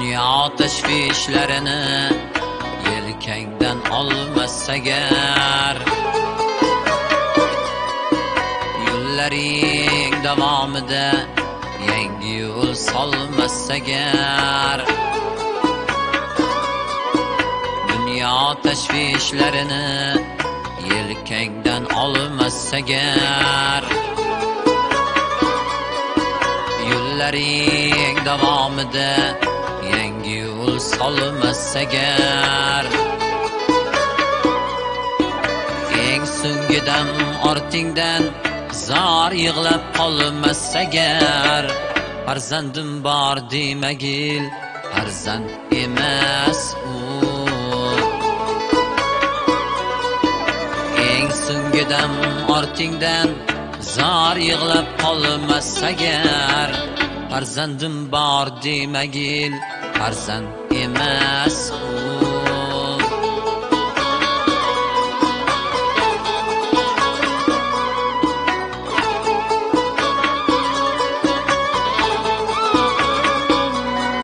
Dünya tashvishlarini yelkangdan olmas agar, yo'llaring davomida yangi yo'l solmas agar, dünya tashvishlarini yelkangdan olmas agar, yo'llaring davomida yangi yo'l solmas agar, eng so'nggi dam ortingdan zor yig'lab qolmas agar, farzandim bor demagil, farzand emas u. Eng so'nggi dam ortingdan zor yig'lab qolmas agar, farzandim bor demagil, farzand emas u.